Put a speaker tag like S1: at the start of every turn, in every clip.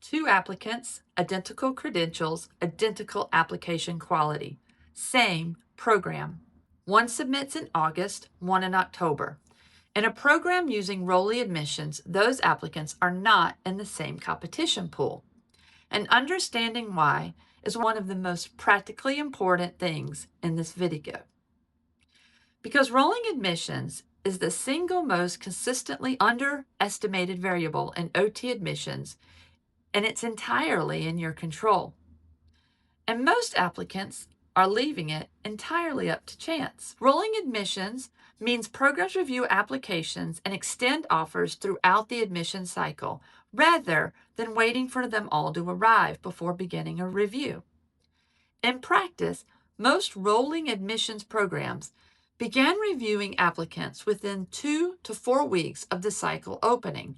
S1: Two applicants, identical credentials, identical application quality. Same program. One submits in August, one in October. In a program using rolling admissions, those applicants are not in the same competition pool. And understanding why is one of the most practically important things in this video. Because rolling admissions is the single most consistently underestimated variable in OT admissions, and it's entirely in your control. And most applicants are leaving it entirely up to chance. Rolling admissions means programs review applications and extend offers throughout the admission cycle, rather than waiting for them all to arrive before beginning a review. In practice, most rolling admissions programs began reviewing applicants within 2 to 4 weeks of the cycle opening.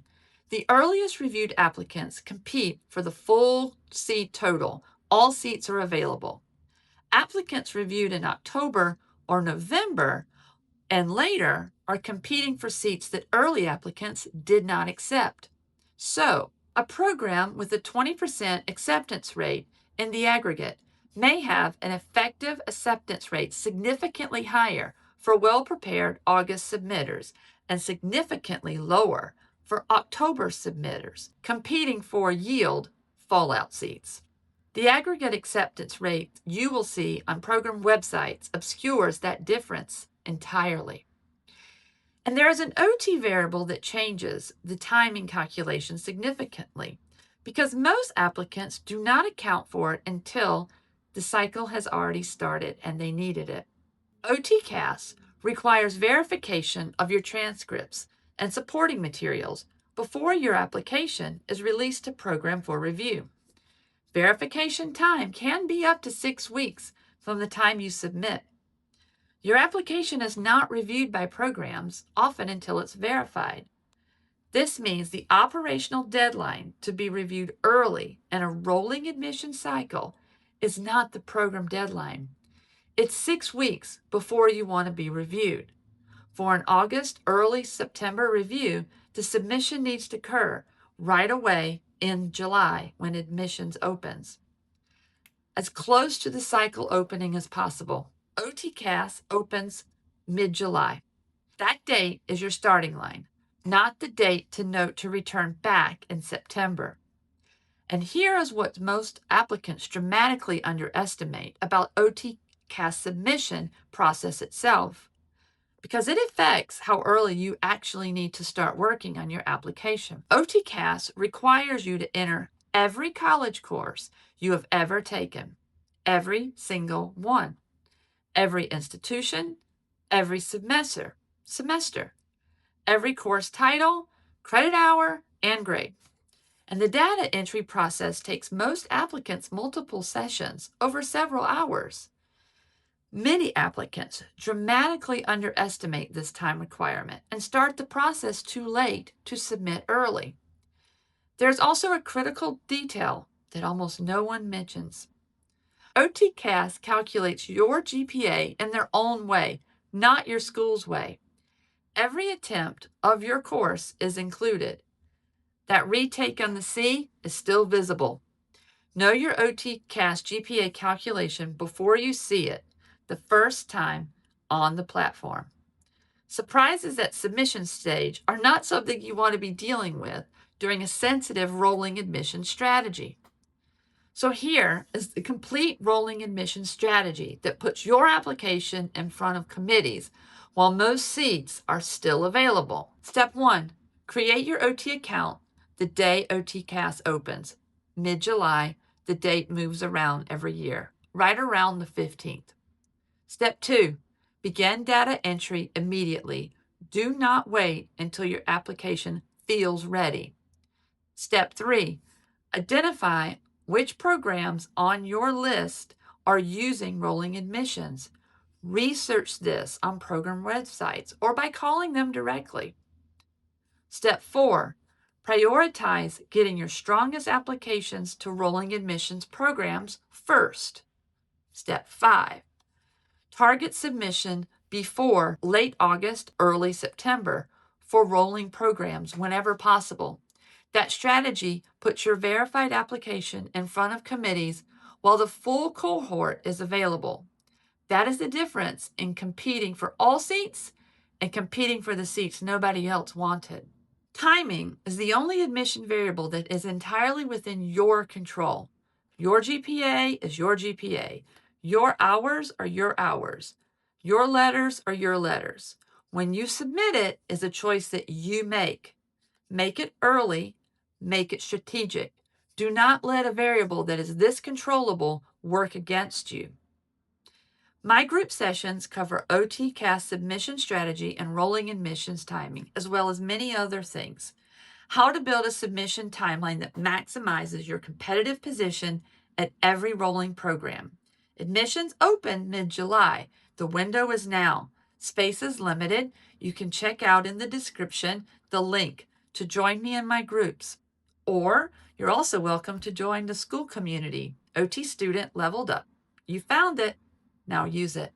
S1: The earliest reviewed applicants compete for the full seat total. All seats are available. Applicants reviewed in October or November and later are competing for seats that early applicants did not accept. So, a program with a 20% acceptance rate in the aggregate may have an effective acceptance rate significantly higher for well-prepared August submitters and significantly lower for October submitters, competing for yield fallout seats. The aggregate acceptance rate you will see on program websites obscures that difference entirely. And there is an OT variable that changes the timing calculation significantly because most applicants do not account for it until the cycle has already started and they needed it. OTCAS requires verification of your transcripts and supporting materials before your application is released to program for review. Verification time can be up to 6 weeks from the time you submit. Your application is not reviewed by programs, often until it's verified. This means the operational deadline to be reviewed early in a rolling admission cycle is not the program deadline. It's 6 weeks before you want to be reviewed. For an August, early September review, the submission needs to occur right away in July when admissions opens. As close to the cycle opening as possible. OTCAS opens mid-July. That date is your starting line, not the date to note to return back in September. And here is what most applicants dramatically underestimate about OTCAS submission process itself, because it affects how early you actually need to start working on your application. OTCAS requires you to enter every college course you have ever taken, every single one, every institution, every semester, every course title, credit hour, and grade. And the data entry process takes most applicants multiple sessions over several hours. Many applicants dramatically underestimate this time requirement and start the process too late to submit early. There's also a critical detail that almost no one mentions. OTCAS calculates your GPA in their own way, not your school's way. Every attempt of your course is included. That retake on the C is still visible. Know your OTCAS GPA calculation before you see it the first time on the platform. Surprises at submission stage are not something you want to be dealing with during a sensitive rolling admission strategy. So here is the complete rolling admission strategy that puts your application in front of committees while most seats are still available. Step 1, create your OT account the day OTCAS opens. Mid-July, the date moves around every year, right around the 15th. Step 2, begin data entry immediately. Do not wait until your application feels ready. Step 3, identify which programs on your list are using rolling admissions. Research this on program websites or by calling them directly. Step 4, prioritize getting your strongest applications to rolling admissions programs first. Step 5, target submission before late August, early September for rolling programs whenever possible. That strategy puts your verified application in front of committees while the full cohort is available. That is the difference in competing for all seats and competing for the seats nobody else wanted. Timing is the only admission variable that is entirely within your control. Your GPA is your GPA. Your hours are your hours. Your letters are your letters. When you submit it is a choice that you make. Make it early, make it strategic. Do not let a variable that is this controllable work against you. My group sessions cover OTCAS submission strategy and rolling admissions timing, as well as many other things. How to build a submission timeline that maximizes your competitive position at every rolling program. Admissions open mid-July. The window is now. Space is limited. You can check out in the description the link to join me in my groups. Or you're also welcome to join the school community, OT Student Leveled Up. You found it. Now use it.